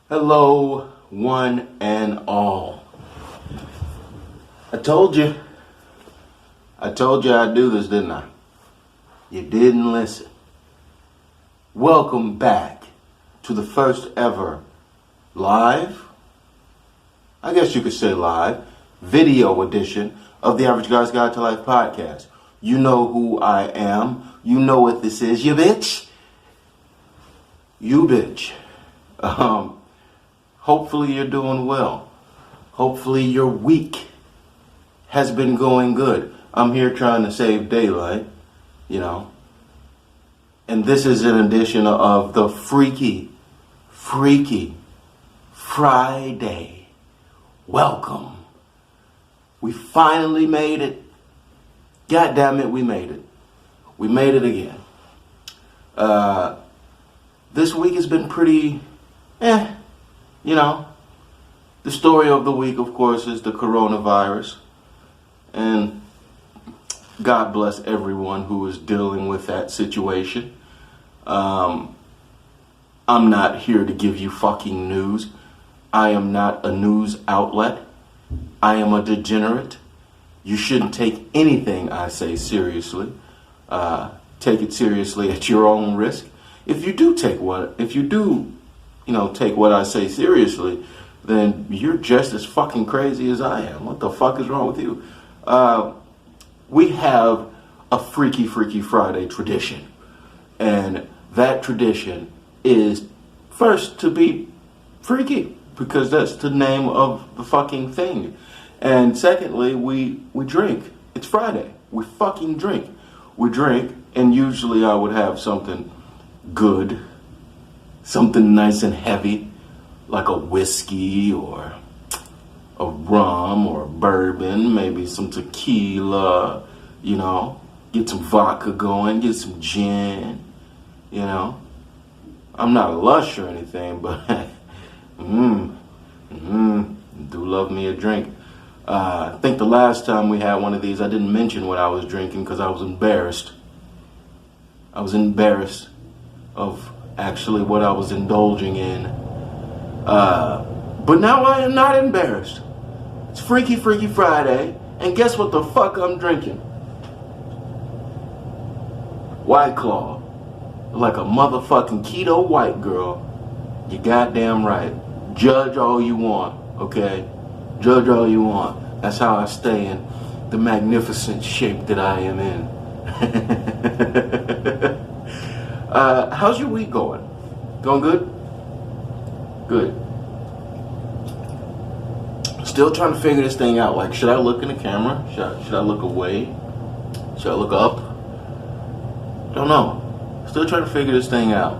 Hello, one and all. I told you I'd do this, didn't I? You didn't listen. Welcome back to the first ever live, I guess you could say live, video edition of the Average Guy's Guide to Life podcast. You know who I am. You know what this is, you bitch. You bitch. Hopefully you're doing well. Hopefully your week has been going good. I'm here trying to save daylight, And this is an edition of the Freaky Friday. Welcome. We finally made it. God damn it, we made it. We made it again. This week has been pretty, The story of the week, of course, is the coronavirus. And God bless everyone who is dealing with that situation. I'm not here to give you fucking news. I am not a news outlet. I am a degenerate. You shouldn't take anything I say seriously. Take it seriously at your own risk. If you do take what I say seriously, then you're just as fucking crazy as I am. What the fuck is wrong with you? We have a Freaky Friday tradition. And that tradition is first to be freaky, because that's the name of the fucking thing. And secondly, we drink. It's Friday. We fucking drink. We drink, and usually I would have something good, something nice and heavy, like a whiskey or a rum or a bourbon, maybe some tequila, get some vodka going, get some gin, I'm not a lush or anything, but do love me a drink. I think the last time we had one of these, I didn't mention what I was drinking because I was embarrassed. I was embarrassed of actually what I was indulging in. But now I am not embarrassed. It's Freaky Friday, and guess what the fuck I'm drinking? White Claw. Like a motherfucking keto white girl. You goddamn right. Judge all you want, okay? Judge all you want. That's how I stay in the magnificent shape that I am in. How's your week going? Going good? Good. Still trying to figure this thing out. Like, should I look in the camera? Should I look away? Should I look up? Don't know. Still trying to figure this thing out.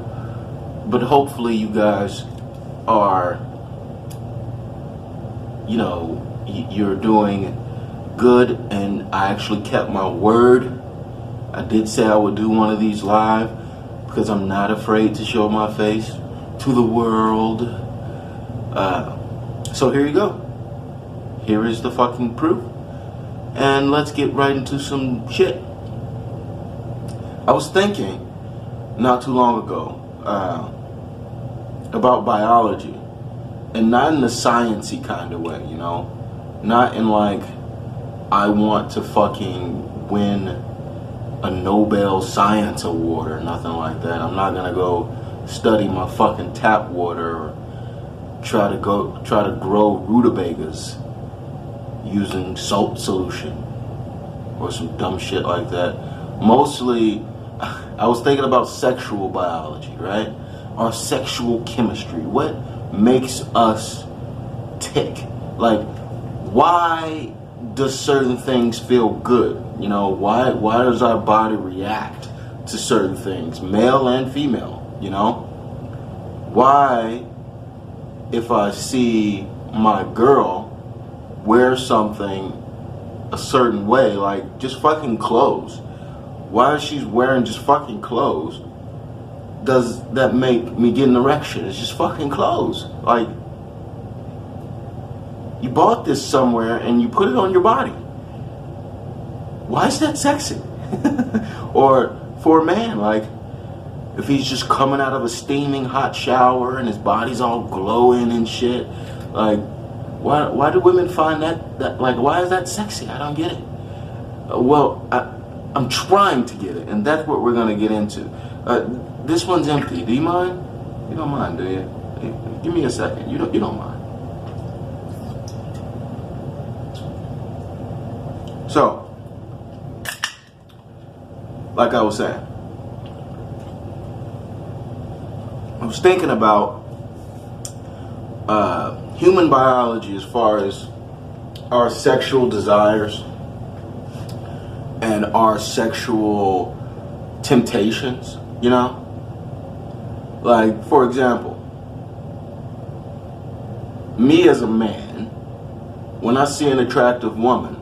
But hopefully you guys are, you're doing good, and I actually kept my word. I did say I would do one of these live because I'm not afraid to show my face to the world. So here you go. Here is the fucking proof. And let's get right into some shit. I was thinking not too long ago about biology, and not in the sciencey kind of way, not in like I want to fucking win a Nobel Science Award or nothing like that. I'm not gonna go study my fucking tap water or try to grow rutabagas using salt solution or some dumb shit like that. Mostly, I was thinking about sexual biology, right? Our sexual chemistry. What makes us tick? Like, why does certain things feel good? Why does our body react to certain things, male and female? Why, if I see my girl wear something a certain way, like just fucking clothes, why she's wearing just fucking clothes, does that make me get an erection? It's just fucking clothes. Like, you bought this somewhere and you put it on your body. Why is that sexy? Or for a man, like, if he's just coming out of a steaming hot shower and his body's all glowing and shit, like, why do women find that like, why is that sexy? I don't get it. Well, I'm trying to get it, and that's what we're gonna get into. This one's empty. Do you mind? You don't mind, do you? Give me a second. You don't mind. So, like I was saying, I was thinking about human biology as far as our sexual desires and our sexual temptations, you know? Like, for example, me as a man, when I see an attractive woman,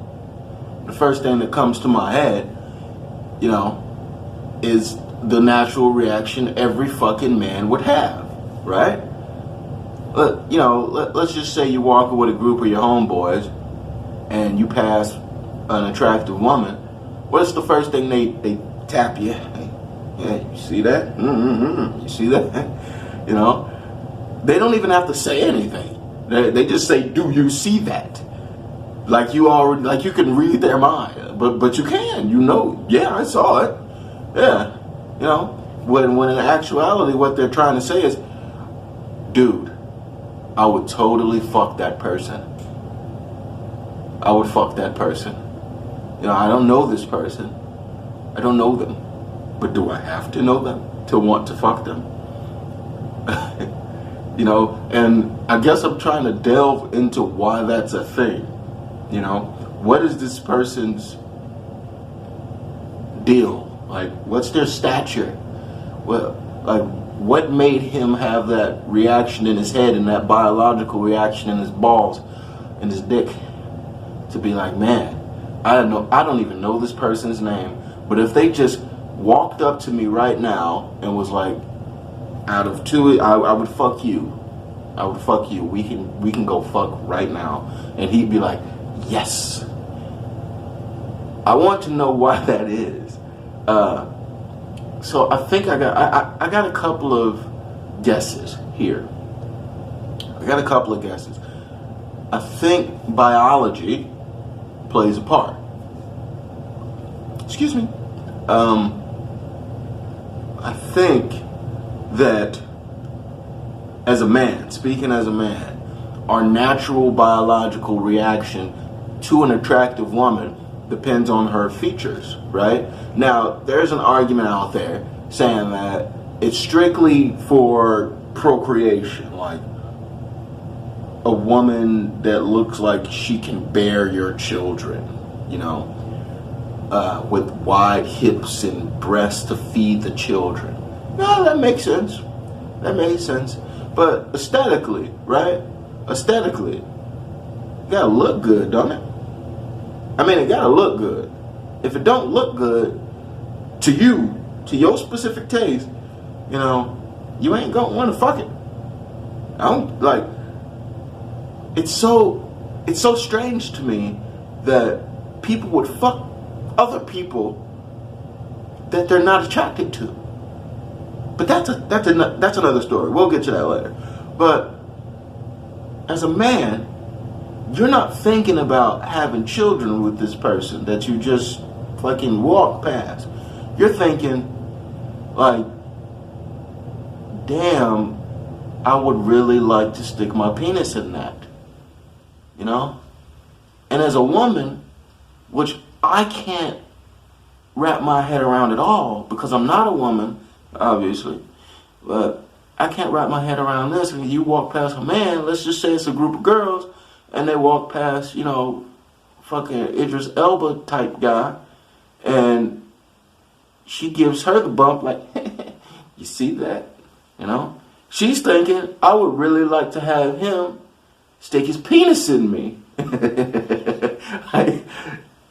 the first thing that comes to my head, you know, is the natural reaction every fucking man would have, right? You know, let's just say you're walking with a group of your homeboys and you pass an attractive woman. What's the first thing they tap you? Yeah, you see that? You see that? You know, they don't even have to say anything. They just say, "Do you see that?" Like you already, like you can read their mind, but you can, you know, yeah, I saw it, yeah, you know, when in actuality what they're trying to say is, dude, I would totally fuck that person. I would fuck that person. You know, I don't know this person. I don't know them. But do I have to know them to want to fuck them? You know, and I guess I'm trying to delve into why that's a thing. You know, what is this person's deal? Like, what's their stature? Well, like, what made him have that reaction in his head and that biological reaction in his balls and his dick to be like, man, I don't even know this person's name, but if they just walked up to me right now and was like, out of two, I would fuck you. I would fuck you. We can go fuck right now. And he'd be like, yes. I want to know why that is. So I think I got a couple of guesses here. I got a couple of guesses. I think biology plays a part. Excuse me. I think that as a man, speaking as a man, our natural biological reaction to an attractive woman depends on her features, right? Now, there's an argument out there saying that it's strictly for procreation, like a woman that looks like she can bear your children, you know, with wide hips and breasts to feed the children. No, that makes sense. That makes sense. But aesthetically, right? Aesthetically, it gotta look good, don't it? I mean, it gotta look good. If it don't look good to you, to your specific taste, you know, you ain't gonna want to fuck it. I don't like. It's so strange to me that people would fuck other people that they're not attracted to. But that's another story. We'll get to that later. But as a man, you're not thinking about having children with this person that you just fucking walk past. You're thinking, like, damn, I would really like to stick my penis in that. You know? And as a woman, which I can't wrap my head around at all because I'm not a woman, obviously, but I can't wrap my head around this. And you walk past a man, let's just say it's a group of girls, and they walk past, you know, fucking Idris Elba type guy, and she gives her the bump like, you see that? You know? She's thinking, I would really like to have him stick his penis in me.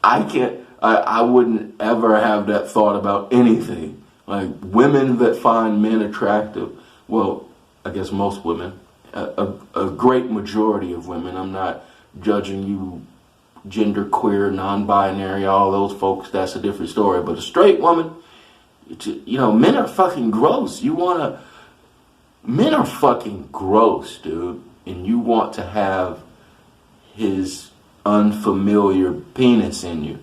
I wouldn't ever have that thought about anything. Like, women that find men attractive, well, I guess most women, a great majority of women, I'm not judging you genderqueer, non-binary, all those folks, that's a different story. But a straight woman, Men are fucking gross. Men are fucking gross, dude. And you want to have his unfamiliar penis in you.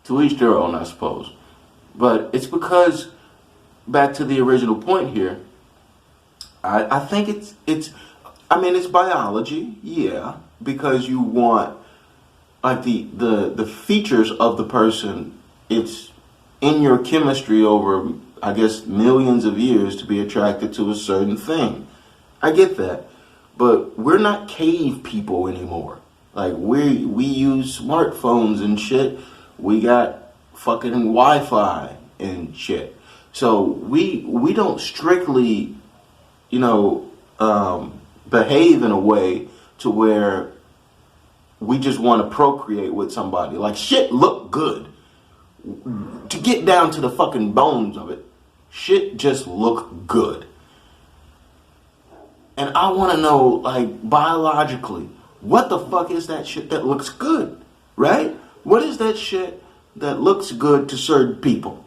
To each their own, I suppose. But it's because, back to the original point here, I think it's biology, yeah, because you want, like, the features of the person. It's in your chemistry over, I guess, millions of years to be attracted to a certain thing. I get that. But we're not cave people anymore. Like, we use smartphones and shit. We got fucking Wi-Fi and shit. So we don't strictly, behave in a way to where we just want to procreate with somebody. Like, shit look good. To get down to the fucking bones of it, shit just look good. And I want to know, like, biologically, what the fuck is that shit that looks good, right? What is that shit that looks good to certain people?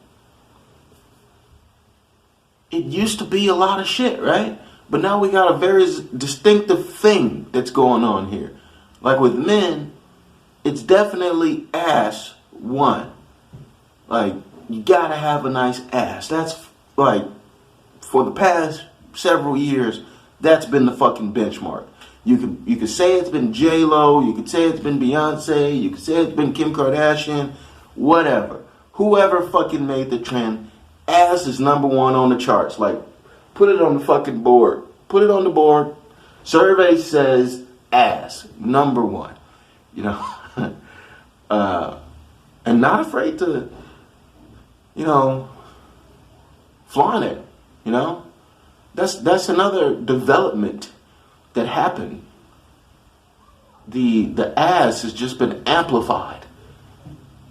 It used to be a lot of shit, right? But now we got a very distinctive thing that's going on here. Like with men, it's definitely ass one. Like, you gotta have a nice ass. That's, like, for the past several years, that's been the fucking benchmark. You could say it's been J-Lo, you could say it's been Beyonce, you could say it's been Kim Kardashian, whatever. Whoever fucking made the trend, ass is number one on the charts. Like, put it on the fucking board. Put it on the board. Survey says ass, number one. And not afraid to, flaunt it, That's another development that happened. The ass has just been amplified.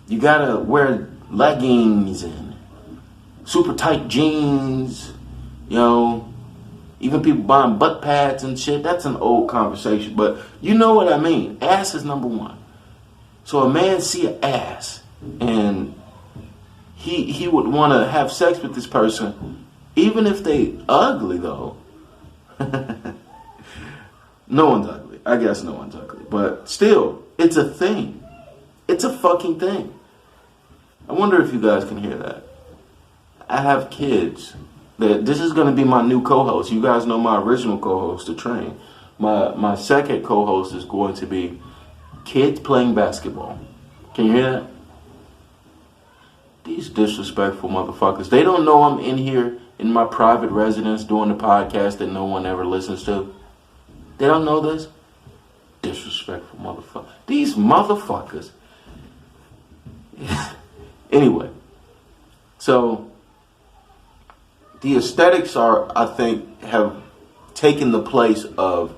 You gotta wear leggings and super tight jeans, even people buying butt pads and shit. That's an old conversation, but you know what I mean. Ass is number one. So a man see an ass and he would want to have sex with this person, even if they ugly though. No one's ugly. I guess no one's ugly. But still, it's a thing. It's a fucking thing. I wonder if you guys can hear that. I have kids. This is going to be my new co-host. You guys know my original co-host, The Train. My second co-host is going to be kids playing basketball. Can you hear that? These disrespectful motherfuckers. They don't know I'm in here in my private residence doing the podcast that no one ever listens to. They don't know this? Disrespectful motherfuckers. These motherfuckers. Anyway. So, the aesthetics I think, have taken the place of,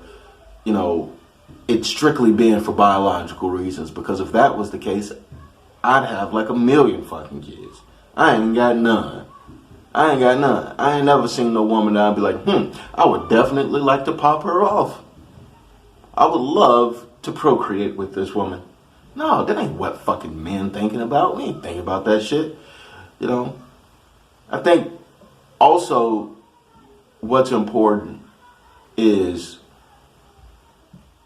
it strictly being for biological reasons. Because if that was the case, I'd have like 1 million fucking kids. I ain't got none. I ain't never seen no woman that I'd be like, I would definitely like to pop her off. I would love to procreate with this woman. No, that ain't what fucking men thinking about. We ain't thinking about that shit. I think also what's important is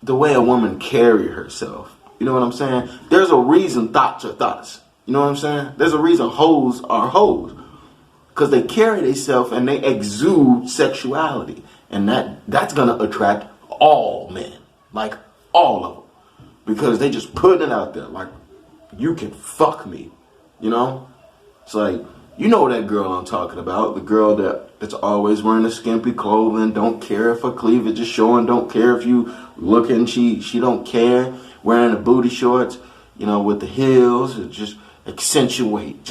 the way a woman carry herself. You know what I'm saying? There's a reason thoughts are thoughts. You know what I'm saying? There's a reason hoes are hoes. Because they carry themselves and they exude sexuality. And that's going to attract all men. Like, all of them. Because they just put it out there. Like, you can fuck me. It's like, you know that girl I'm talking about. The girl that's always wearing the skimpy clothing. Don't care if her cleavage is showing. Don't care if you looking. She don't care. Wearing the booty shorts, with the heels. Just accentuate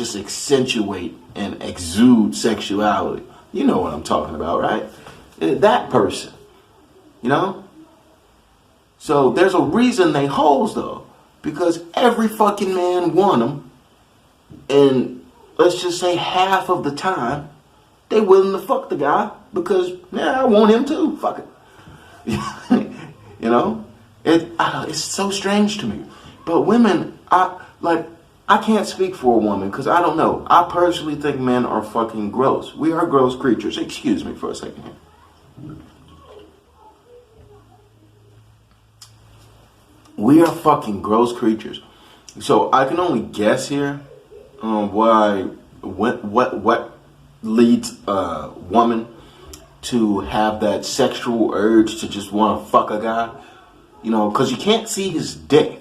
and exude sexuality. You know what I'm talking about, right? That person. So there's a reason they hoes though. Because every fucking man want them. And let's just say half of the time, they willing to fuck the guy. Because, I want him too. Fuck it. It's so strange to me. But women, I can't speak for a woman because I don't know. I personally think men are fucking gross. We are gross creatures. Excuse me for a second here. We are fucking gross creatures. So I can only guess here what leads a woman to have that sexual urge to just want to fuck a guy. You know, because you can't see his dick.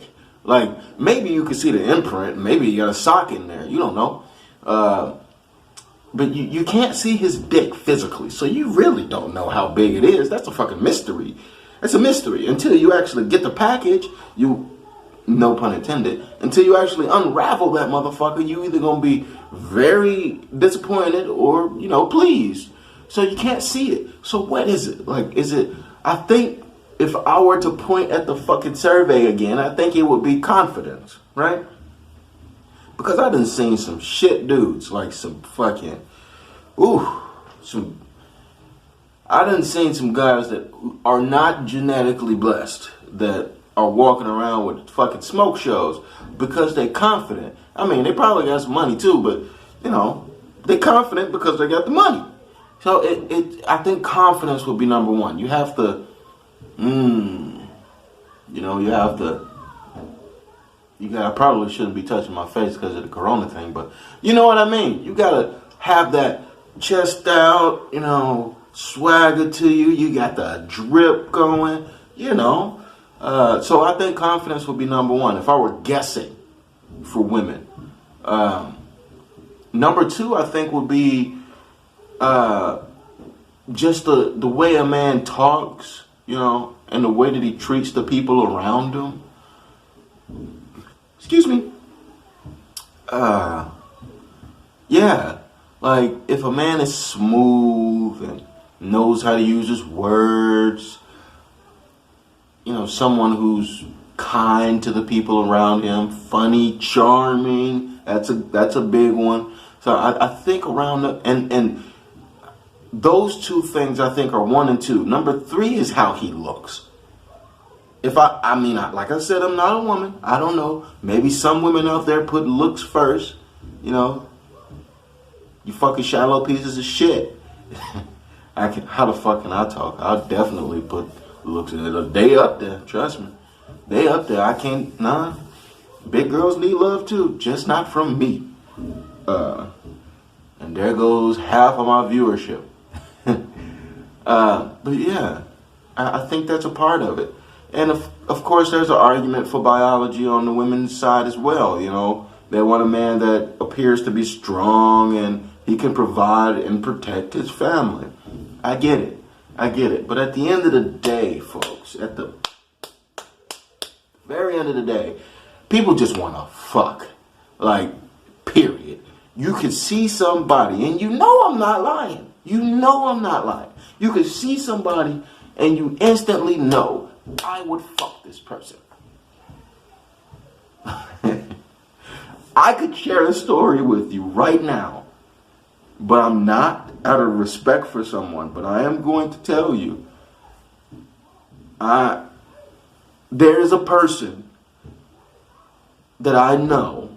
Like, maybe you can see the imprint. Maybe you got a sock in there. You don't know. But you can't see his dick physically. So you really don't know how big it is. That's a fucking mystery. It's a mystery. Until you actually get the package, no pun intended, until you actually unravel that motherfucker, you either going to be very disappointed or, pleased. So you can't see it. So what is it? Like, I think, if I were to point at the fucking survey again, I think it would be confidence, right? Because I done seen some shit dudes, like some fucking, I done seen some guys that are not genetically blessed, that are walking around with fucking smoke shows because they're confident. I mean, they probably got some money too, but, they're confident because they got the money. So I think confidence would be number one. You have to, I probably shouldn't be touching my face because of the corona thing, but you know what I mean? You gotta have that chest out, swagger to you. You got the drip going, So I think confidence would be number one if I were guessing for women. Number two, I think, would be just the way a man talks, and the way that he treats the people around him. Excuse me. Yeah. Like, if a man is smooth and knows how to use his words, someone who's kind to the people around him, funny, charming, that's a big one. So I think around and those two things I think are 1 and 2. Number 3 is how he looks. Like I said, I'm not a woman. I don't know. Maybe some women out there put looks first. You fucking shallow pieces of shit. How the fuck can I talk? I'll definitely put looks in it. They up there, trust me. They up there. I can't, nah. Big girls need love too, just not from me. And there goes half of my viewership. But yeah, I think that's a part of it. And of course, there's an argument for biology on the women's side as well. They want a man that appears to be strong and he can provide and protect his family. I get it. But at the end of the day, folks, at the very end of the day, people just want to fuck. Like, period. You can see somebody, and I'm not lying. I'm not lying. You can see somebody, and you instantly know, I would fuck this person. I could share a story with you right now, but I'm not, out of respect for someone, but I am going to tell you, there is a person that I know.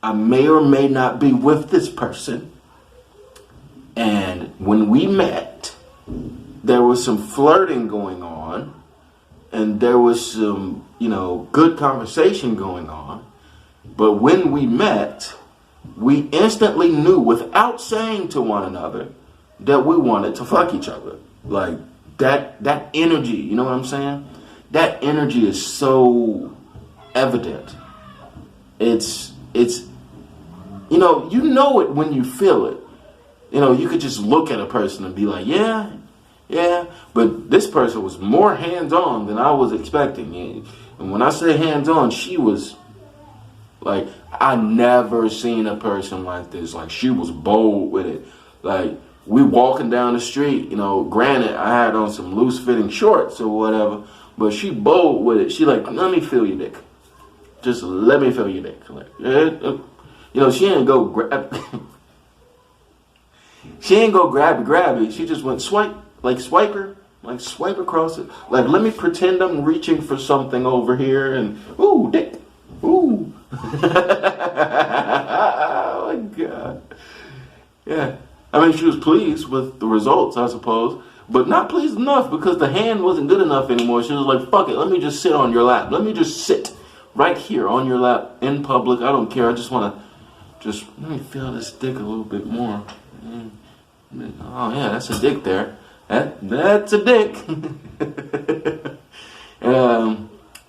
I may or may not be with this person. And when we met, there was some flirting going on. And there was some, good conversation going on. But when we met, we instantly knew without saying to one another that we wanted to fuck each other. Like, that energy, you know what I'm saying? That energy is so evident. It's you know it when you feel it. You could just look at a person and be like, yeah. But this person was more hands-on than I was expecting. And when I say hands-on, she was like, I never seen a person like this. Like, she was bold with it. Like, we walking down the street, granted, I had on some loose-fitting shorts or whatever, but she bold with it. She like, let me feel your dick. Just let me feel your dick. Like, she ain't go grab. She ain't go grab it. She just went swipe across it. Like, let me pretend I'm reaching for something over here, and ooh, dick, ooh, Oh my God. Yeah. I mean, she was pleased with the results, I suppose, but not pleased enough because the hand wasn't good enough anymore. She was like, fuck it, let me just sit on your lap. Let me just sit right here on your lap in public. I don't care. I just want to let me feel this dick a little bit more. Oh, yeah, that's a dick there. That's a dick.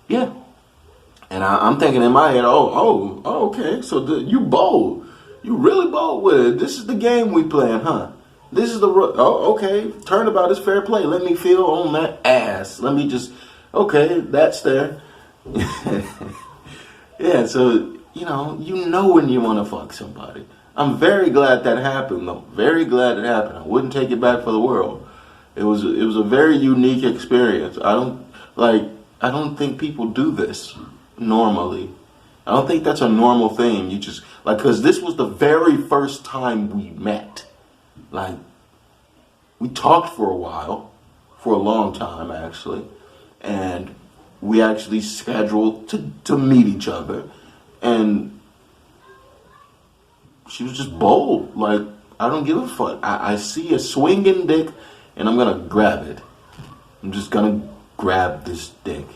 Yeah. And I'm thinking in my head, okay, so you bold. You really bold with it. This is the game we playing, huh? This is okay, turnabout is fair play. Let me feel on that ass. Let me just, okay, that's there. Yeah, so, you know when you want to fuck somebody. I'm very glad that happened, though. Very glad it happened. I wouldn't take it back for the world. It was a very unique experience. I don't think people do this normally. I don't think that's a normal thing. You just, because this was the very first time we met. We talked for a while, for a long time actually, and we actually scheduled to meet each other, and she was just bold. I don't give a fuck. I see a swinging dick, and I'm gonna grab it. I'm just gonna grab this dick.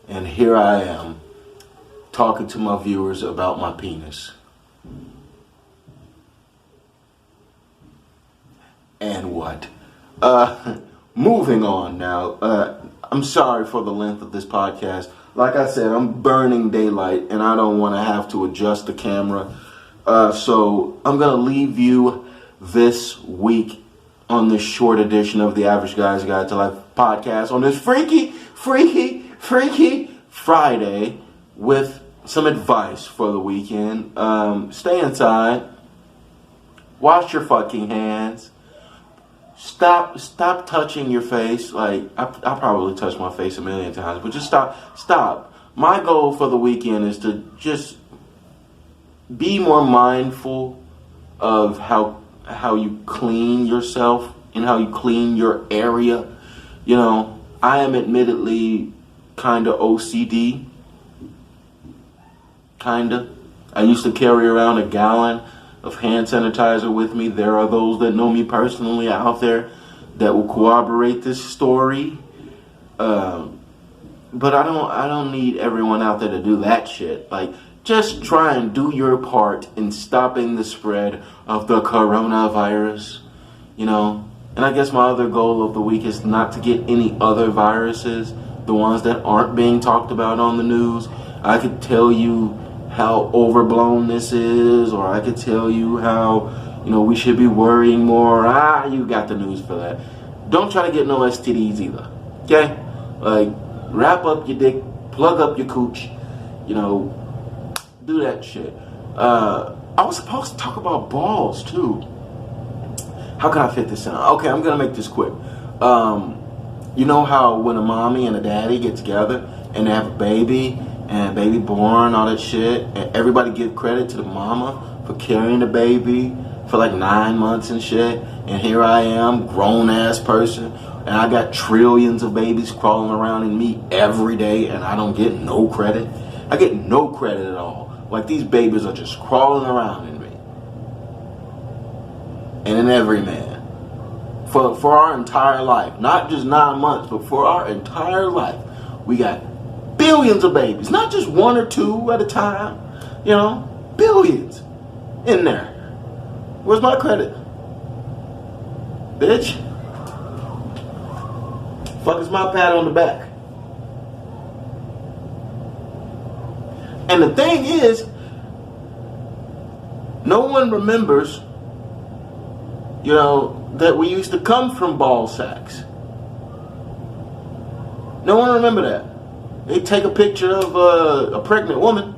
And here I am, talking to my viewers about my penis. And what? Moving on now. I'm sorry for the length of this podcast. Like I said, I'm burning daylight, and I don't want to have to adjust the camera. So I'm going to leave you this week on this short edition of the Average Guy's Guide to Life podcast on this freaky Friday with some advice for the weekend. Stay inside. Wash your fucking hands. Stop touching your face. I probably touched my face a million times, but just stop. My goal for the weekend is to just be more mindful of how you clean yourself and how you clean your area. I am admittedly kind of OCD. Kinda. I used to carry around a gallon of hand sanitizer with me. There are those that know me personally out there that will corroborate this story. But I don't need everyone out there to do that shit. Just try and do your part in stopping the spread of the coronavirus. And I guess my other goal of the week is not to get any other viruses, the ones that aren't being talked about on the news. I could tell you how overblown this is, or I could tell you how, we should be worrying more. You got the news for that. Don't try to get no STDs either. Okay? Wrap up your dick, plug up your cooch, do that shit. I was supposed to talk about balls too. How can I fit this in? Okay, I'm gonna make this quick. You know how when a mommy and a daddy get together and they have a baby, and baby born, all that shit, and everybody give credit to the mama for carrying the baby for 9 months and shit, and here I am, grown ass person, and I got trillions of babies crawling around in me every day, and I don't get no credit. I get no credit at all. These babies are just crawling around in me, and in every man, for our entire life, not just 9 months, but for our entire life, we got billions of babies, not just one or two at a time, billions in there. Where's my credit? Bitch. Fuck is my pat on the back? And the thing is, no one remembers, that we used to come from ball sacks. No one remember that. They take a picture of a pregnant woman,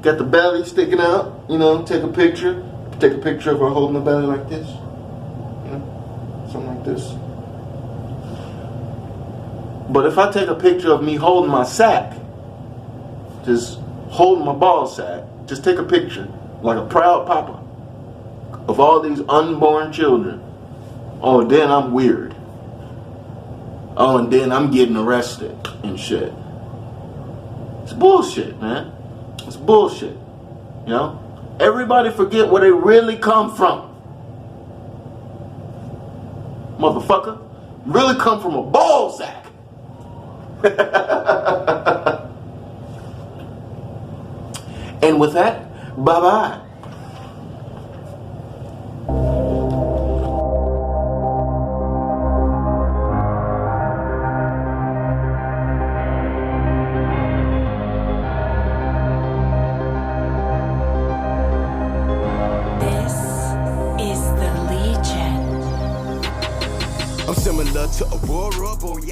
got the belly sticking out, take a picture of her holding the belly like this, something like this. But if I take a picture of me holding my sack, just holding my ball sack, just take a picture, like a proud papa, of all these unborn children, then I'm weird. And then I'm getting arrested and shit. It's bullshit, man. It's bullshit. You know? Everybody forget where they really come from. Motherfucker. You really come from a ball sack. And with that, bye-bye. I'm similar to Aurora Borealis.